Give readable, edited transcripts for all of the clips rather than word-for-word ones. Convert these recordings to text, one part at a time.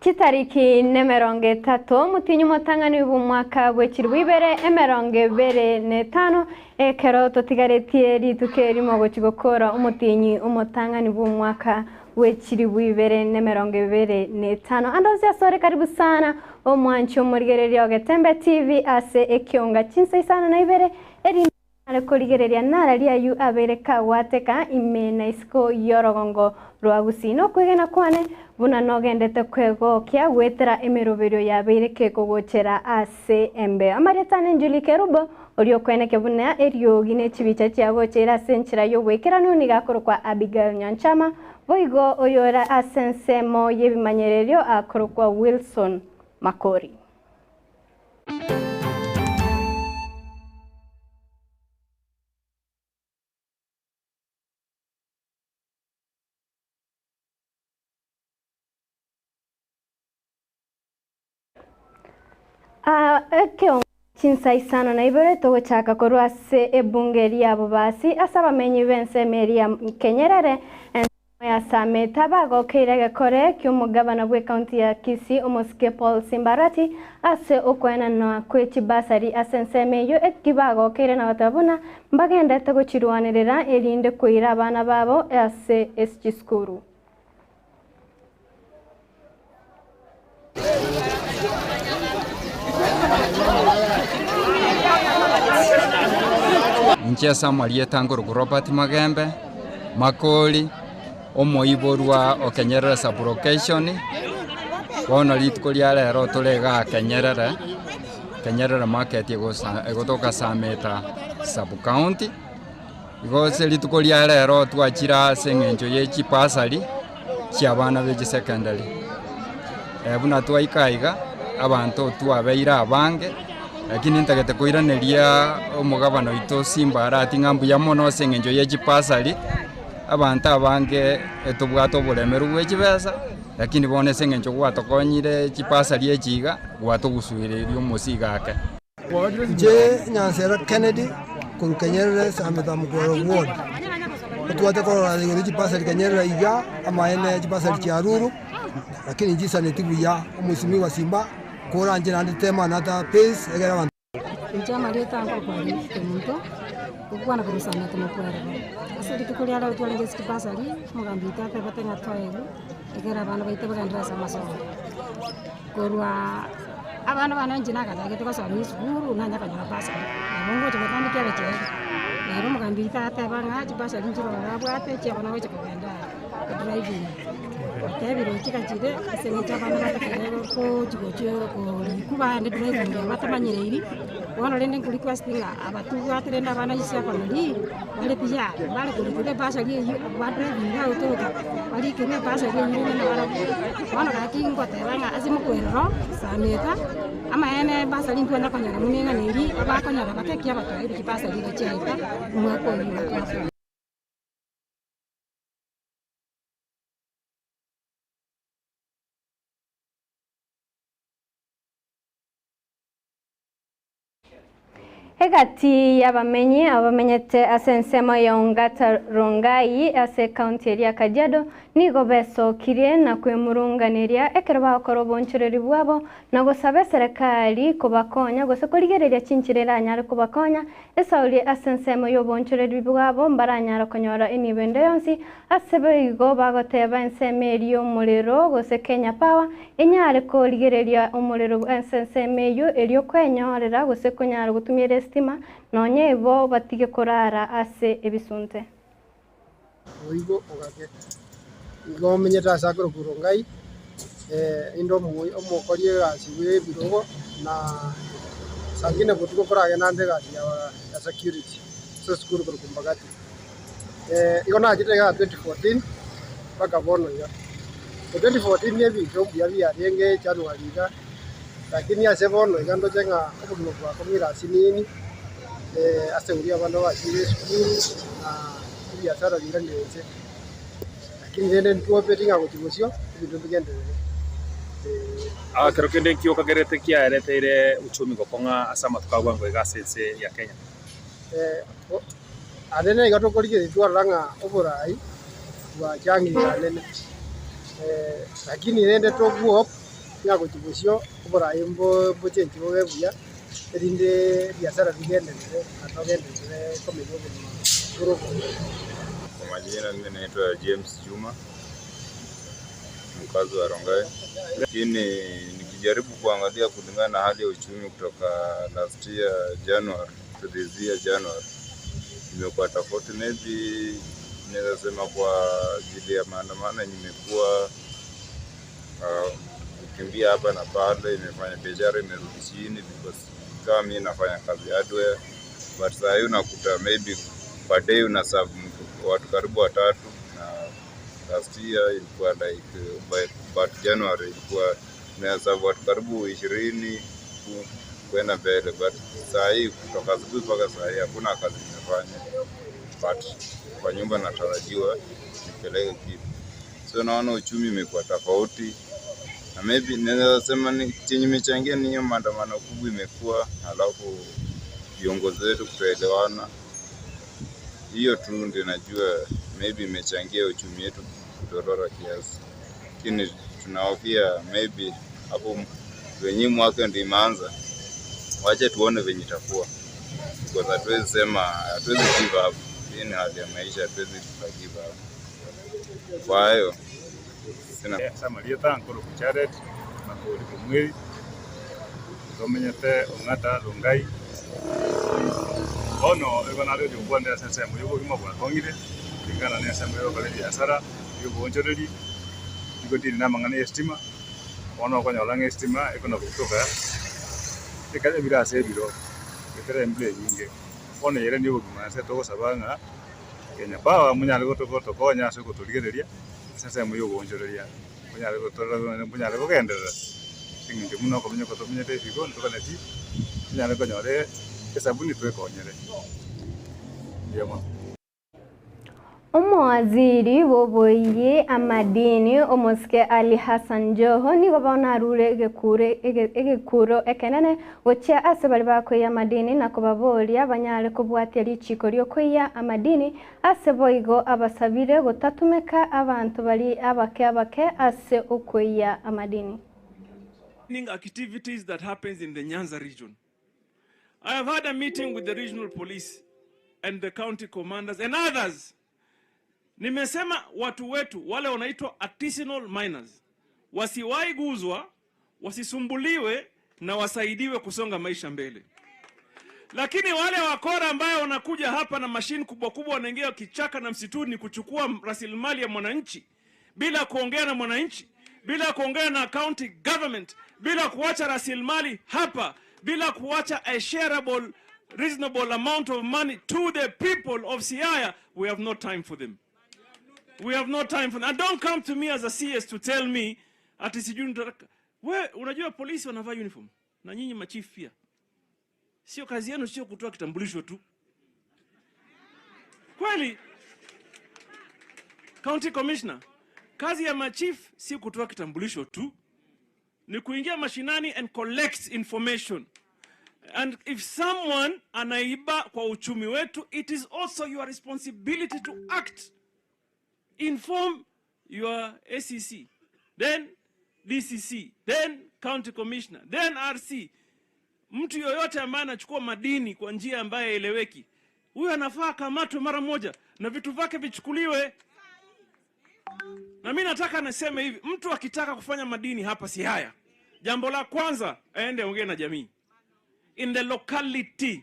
Kitariki nemeronge tato mutinyu motangani bumwaka bwekirwibere emeronge bere netano ekero totigaretie ritukeri mogokigokora umutinyi umotangani bumwaka bwekirwibere nemeronge bere netano andozi asore karibu sana omwancho murigereria ogetembe TV ase ekionga chinsa isano na ibere eri kurigereria nararia yu abereka wateka imena isko yorogongo rwagusino kwegena kwane buna nogendete kwegokia gwetera emeroberio yabereke kogochera ase embe amaretane Njuli Kerubo orio kweneke buna eriogi ne chibicha chiagochera senchira yo wekera nuni gakorwa Abigail Nyanchama boigo oyora asensemo yebimanyererio akorwa Wilson Makori. Ekyo chinsa isano na ibere togochaka korwa se ebungeri abo basi asaba menyi bense meria Kenyerere ya sameta bago keirege kore ky'umugabana bwe county ya Kisii Omosike Paul Simbarati ase okwena na kwechi basari asensemeyo ekibago keire na batabuna mbagenda togochirwanirira erinde kwira abana babo ase eskiskuru. Nchesa Marietanguru Robert Magembe Makoli omoiborwa Kenyerere sublocation bono rituko ria rero turega Kenyerere market egotoka Sameta sub county igose rituko ria rero twachira sengenjo ye chipasari cia bana be secondary buna twaikaiga abantu twabeira abange lakini ntagete koiraneria omugabano ito Simbarati ngambu ya mono sengenjo ye chipasari abantu abange etubwato bulemeru bwechibesa lakini bone sengenjo gwatokonyire chipasari echiga gwatogusuirerio musigake je Nyansera Kennedy ku Kenyerere Sameta Mugoro ward otwate korora ngiri chipasari Kenyerere iga amaene chipasari cha Ruru lakini jisa netibuya omusimi wa Simba kora njira nditema nata pace egera abantu njama leta ngo kwari temuntu ukwana kurusana tumukwara asiri tukulia la utwalenge sikipasali mugambita pepete ngatoyego egera abana baite bagandira samasomo korwa abana bana njina kadage tukasoma isukuru nanya kanyara pasali mungu tumetani kya beche nero mugambita atebanga chipasali njiro rabwate cyabana weche kugenda driving tebiro chikachire asenge cyabana batakirego ko chigocho ko kuba ndi driving batamanyiriri wana lende kulikwa stinga abatu atrenda bana yisa kondi bale pija bale kulikule basa liye badre binga utoka bali kene basa liye nyine bana wana kakingo tebanga azimu kwero Sameta ama ene basa limpo na kanyara munenga neri abakonyara batekia batoye bikipasa liye cheita mwako yiko Hegati abamenyete asensema yongata rongai ase county ya Kajiado nigo beso kirie na kwemurunganiria ekerba korobonchereri bwabo na gosabe serikali kubakonya gose kurigereria chinchirera nyare kubakonya esauli asensema yobonchereri bwabo mbaranyara konyora inibende yonsi asebe igo bagoteba ensemerio muliro gose Kenya Power enyare kurigereria umuliro ensemeyo elio kwenyorera gose konyara gutumira stima nonye bo batige korara ase ebisunte oigo ogake igo menyeta sakoro kurongai indo omokorie gasiwe birogo na sangine botuko korage nande gasi ya security so skuru kumbagati igo na jitega 2014 baka bono ya 2014 yebi jobu ya bia renge January ga lakini ase bono igando jenga obugimo kwa komira sinini aseuria abana bashire skuru na biashara linganeze lakini nende ntuopetinga kuchigosio ibintu bigenderere kero kende kio kagerete kiareteire uchumi gokonga asama tukagwango igasense ya Kenya anene igatokorige twaranga oborai wa changi anene lakini nende toguo ya kuchibusio kubora imbo buchenji bogebuya erinde biashara bigendere atogendere komego grupo. Kwa majina mimi naitwa James Juma, mkazi wa Rongai. Lakini nikijaribu kuangalia kulingana na hali ya uchumi kutoka last year January to this year January, imekuwa tofauti. Maybe naweza sema kwa ajili ya maandamano imekuwa kukimbia hapa na pale, imefanya biashara imerudi chini because kama mimi nafanya kazi hardware, but saa hii unakuta maybe per day unaserve watu karibu 3, na last year ilikuwa like but January ilikuwa unaserve watu karibu 20 kwenda mbele, but saa hii kutoka asubuhi mpaka saa hii hakuna kazi nimefanya, but kwa nyumba natarajiwa nipeleke kitu. So naona uchumi imekuwa tofauti, na maybe naweza sema ni chenye imechangia ni hiyo maandamano kubwa imekuwa, alafu viongozi wetu kutoelewana. Hiyo tu ndio najua maybe imechangia uchumi wetu kudorora kiasi. Lakini tunahofia maybe hapo wenye mwaka ndio imeanza, wacha tuone venye itakuwa, because hatuwezi sema, hatuwezi give up. Hii ni hali ya maisha, hatuwezi give up. Kwa hiyo sina Samaria tankuru kucharet na kuri kumwiri domenyete ongata Rongai ono ebana ryo bonde sasa mu yugo kimo kwa kongire ingana ne sasa mu kale biashara yugo onjoreri yugo dini na mangane estima ono kwa nyola ngestima ekono kutoka ikale birase biro itere mble nyinge ono yere ni yugo mase to sabanga Kenya bawa munyale goto konya so kutuligereria sasa mu yugo onjoreri munyale goto munyale gogendera singi muno ko munyo ko to munyete figo ntokana ti munyale ko nyore sabuni twekonyere yema. Omwaziri boboiye amadini omoske Ali Hassan Joho nigo bonarure egekuro ekenene gocha ase bali bakoya amadini nakobaboria abanyale kubwatia lichiko lyokoya amadini ase boigo abasabire gotatumeka abantu bali abake ase okoya amadini. Activities that happens in the Nyanza region. I have had a meeting with the regional police and the county commanders and others. Nimesema watu wetu wale wanaitwa artisanal miners wasiwahi guzwa, wasisumbuliwe na wasaidiwe kusonga maisha mbele. Lakini wale wakora ambao wanakuja hapa na mashine kubwa kubwa wanaingia kichaka na msituni kuchukua rasilimali ya mwananchi bila kuongea na mwananchi, bila kuongea na county government, bila kuacha rasilimali hapa, bila kuacha a shareable, reasonable amount of money to the people of Siaya, we have no time for them. We have no time for them. And don't come to me as a CS to tell me, ati sijui nitataka. We, unajua polisi wanavaa uniform. Na nyinyi machief pia. Sio kazi yenu, sio kutoa kitambulisho tu. Kweli? County Commissioner, kazi ya machief sio kutoa kitambulisho tu. Ni kuingia mashinani and collect information. And if someone anaiba kwa uchumi wetu, it is also your responsibility to act. Inform your ACC, then DCC, then County Commissioner, then RC. Mtu yoyote ambaye anachukua madini kwa njia ambayo eleweki, huyo anafaa kamatwe mara moja na vitu vyake vichukuliwe. Na mimi nataka naseme hivi, mtu akitaka kufanya madini hapa Siaya, jambo la kwanza aende ongee na jamii. In the locality.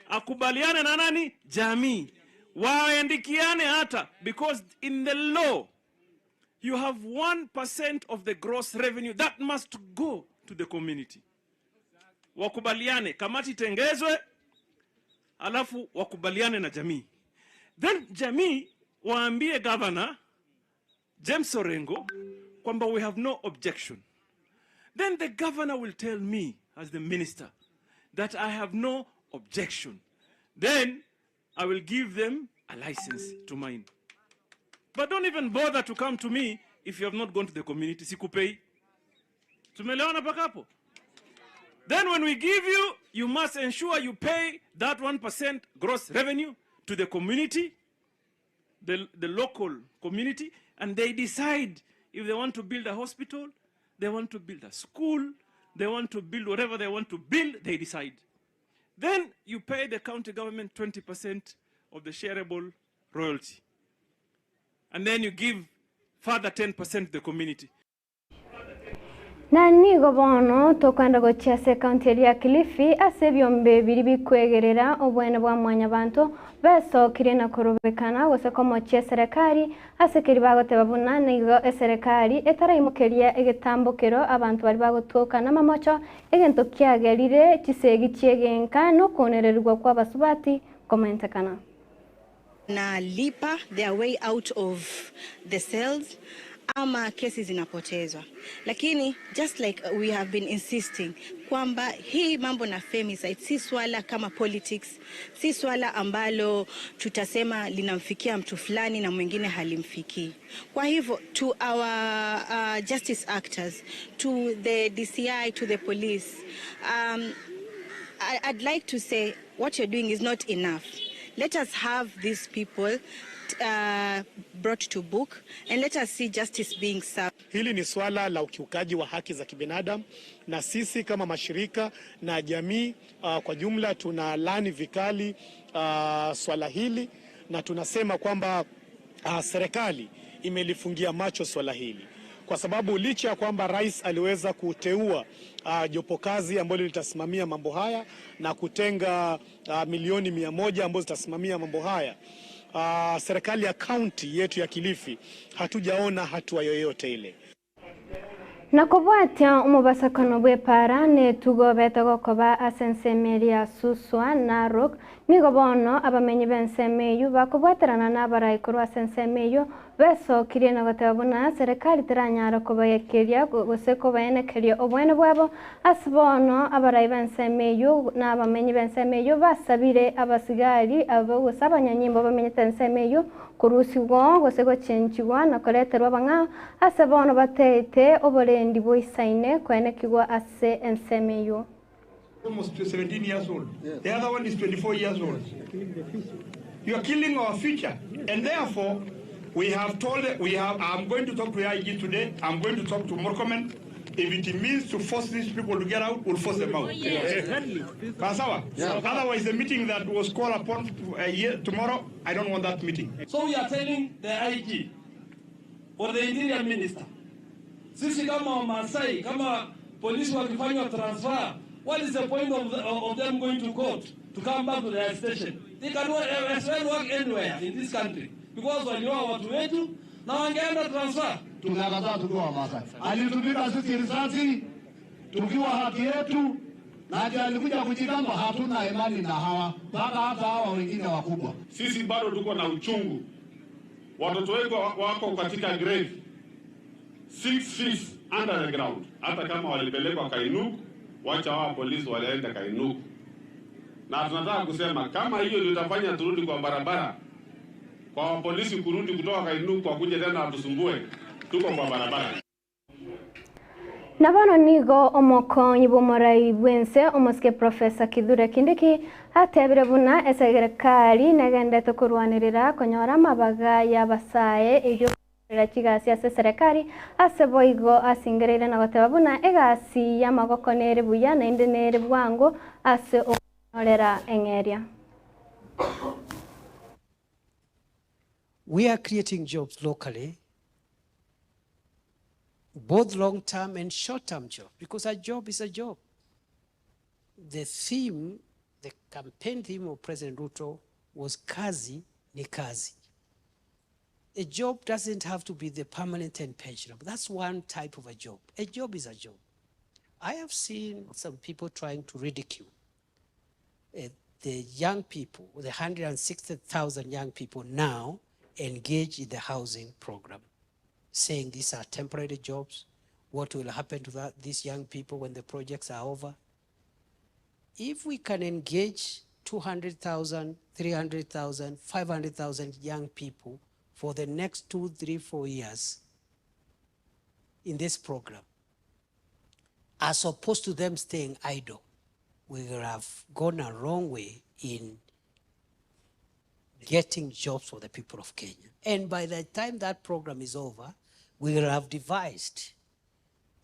Akubaliane na nani? Jamii. Waandikiane hata, because in the law you have 1% of the gross revenue that must go to the community. Wakubaliane, kamati tengezwe, alafu wakubaliane na jamii. Then jamii waambie governor James Orengo kwamba we have no objection. Then the governor will tell me as the minister that I have no objection. Then I will give them a license to mine. But don't even bother to come to me if you have not gone to the community. Sikupei. Tumelewana paka hapo. Then when we give you, you must ensure you pay that 1% gross revenue to the community, the local community, and they decide if they want to build a hospital, they want to build a school, they want to build whatever they want to build, they decide. Then you pay the county government 20% of the shareable royalty. And then you give further 10% to the community. Na nigo bono tokwenda gochia county ya Kilifi ase byombe biri bikwegerera obwene bwa mwanya bantu besokire na kurubekana gose komochia serikali ase kiri bagoteba buna nigo serikali etarayimukeria egetambukiro abantu bari bagotoka na mamocho egento kiagerire chisegi chiegenka no kuonererwa kwa basubati komentekana na lipa their way out of the cells ama kesi zinapotezwa, lakini just like we have been insisting kwamba hii mambo na femicide si swala kama politics, si swala ambalo tutasema linamfikia mtu fulani na mwingine halimfikii. Kwa hivyo to our justice actors, to the DCI, to the police, I'd like to say what you're doing is not enough. Let us have these people brought to book and let us see justice being served. Hili ni swala la ukiukaji wa haki za kibinadamu na sisi kama mashirika na jamii kwa jumla tunalaani vikali swala hili na tunasema kwamba serikali imelifungia macho swala hili. Kwa sababu licha ya kwamba rais aliweza kuteua jopo kazi ambalo litasimamia mambo haya na kutenga milioni 100 ambazo zitasimamia mambo haya, serikali ya kaunti yetu ya Kilifi hatujaona hatua yoyote ile. Nakobwatia umubasakano bwepara ne tugobeta gokoba asensemeria suswa Narok nigo bono abamenyi bensemeyu bakobwaterana n'abarayikuru asensemeyu besokire na gotabona serikali teranyara kobayekeria gose kobayenekeria obwene bwabo asbono abarayi bensemeyu n'abamenyi bensemeyu basabire abasigari abo gusabanyanyimbo bamenye tensemeyu kurusibwo gose gochenchigwa na koleterwa banga asbono batete oborendi boisaine kwenekigwa ase ensemeyu. Almost 17 years old. Yeah. The other one is 24 years old. You are killing our future. And therefore, we have told, I'm going to talk to AIG today. I'm going to talk to Murkomen. If it means to force these people to get out, we'll force them out. Otherwise, the meeting that was called upon tomorrow, I don't want that meeting. So we are telling the AIG or the Interior Minister, sisi kama Masai, kama polisi wakifanywa transfer, what is the point of them going to court to come back to their station? They can as well work anywhere in this country because walioa watu wetu na wangeenda transfer. Tunakataa tukiwa Wamasai. Alitupika sisi risasi tukiwa haki yetu na alikuja kujigamba hatuna imani na hawa mpaka hata hawa wengine wakubwa. Sisi bado tuko na uchungu. Watoto wetu wako katika grave 6 feet under the ground. Hata kama walipelekwa Kainuku, wacha wao polisi walienda Kainuku. Na tunataka kusema kama hiyo litafanya turudi kwa barabara, kwa polisi kurudi kutoka Kainuku kwa kuja tena watusumbue, tuko kwa barabara. Nabano nigo omokonyi bomorai bwense omoske Professor Kithure Kindiki atebire buna esegerekali negendete kurwanirira konyora mabaga y'abasaye ejo kigasi ase serikali ase boigo asingereire na goteba buna egasi y'amagoko nere buya na inde nere bwango ase onorera engeria. We are creating jobs locally, both long-term and short-term jobs, because a job is a job. The theme, the campaign theme of President Ruto was kazi ni kazi. A job doesn't have to be the permanent and pensionable. That's one type of a job. A job is a job. I have seen some people trying to ridicule the young people, the 160,000 young people now engaged in the housing program, saying these are temporary jobs. What will happen to these young people when the projects are over? If we can engage 200,000, 300,000, 500,000 young people for the next 2, 3, 4 years in this program, as opposed to them staying idle, we will have gone a wrong way in getting jobs for the people of Kenya. And by the time that program is over, we will have devised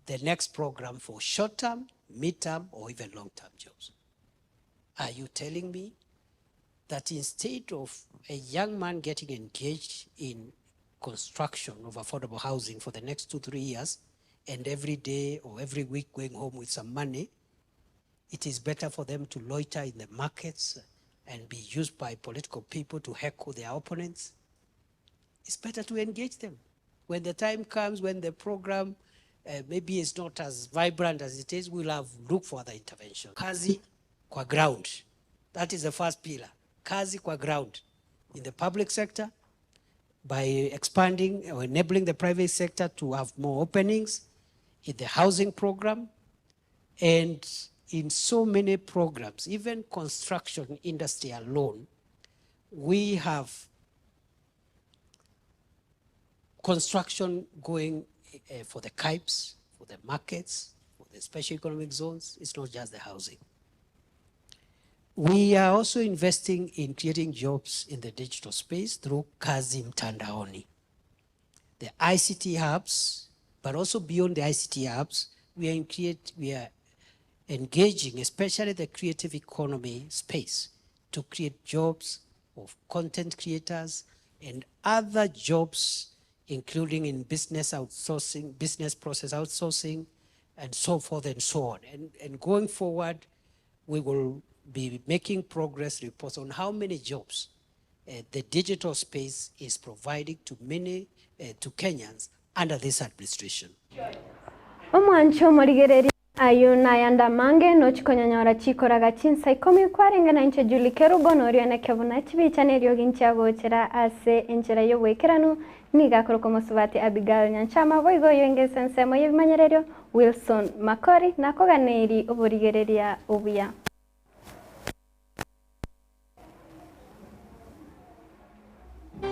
the next program for short-term, mid-term, or even long-term jobs. Are you telling me that instead of a young man getting engaged in construction of affordable housing for the next 2-3 years, and every day or every week going home with some money, it is better for them to loiter in the markets and be used by political people to heckle their opponents? It's better to engage them. When the time comes, when the program maybe is not as vibrant as it is, we'll have look for other intervention. Kazi kwa ground. That is the first pillar. Kazi kwa ground. In the public sector, by expanding or enabling the private sector to have more openings, in the housing program, and in so many programs, even construction industry alone, we have construction going for the KIPES, for the markets, for the special economic zones. It's not just the housing. We are also investing in creating jobs in the digital space through Kazi Mtandaoni. The ICT hubs, but also beyond the ICT hubs, we are engaging, especially the creative economy space, to create jobs of content creators and other jobs, including in business outsourcing, business process outsourcing, and so forth and so on. And going forward, we will be making progress reports on how many jobs the digital space is providing to many, to Kenyans under this administration. Omwancho morigereri ayo nayanda mange no chikonyanyora chikoraga chinsa ikomi kwarenga na inche julikero bonorio na kebuna chibichane ryo ginchago chira ase enchera yo wekeranu niga koroko musubati Abigail Nyanchama boigo yenge sensemo yebimanyerero Wilson Makori nakoganeri oborigereria obuya.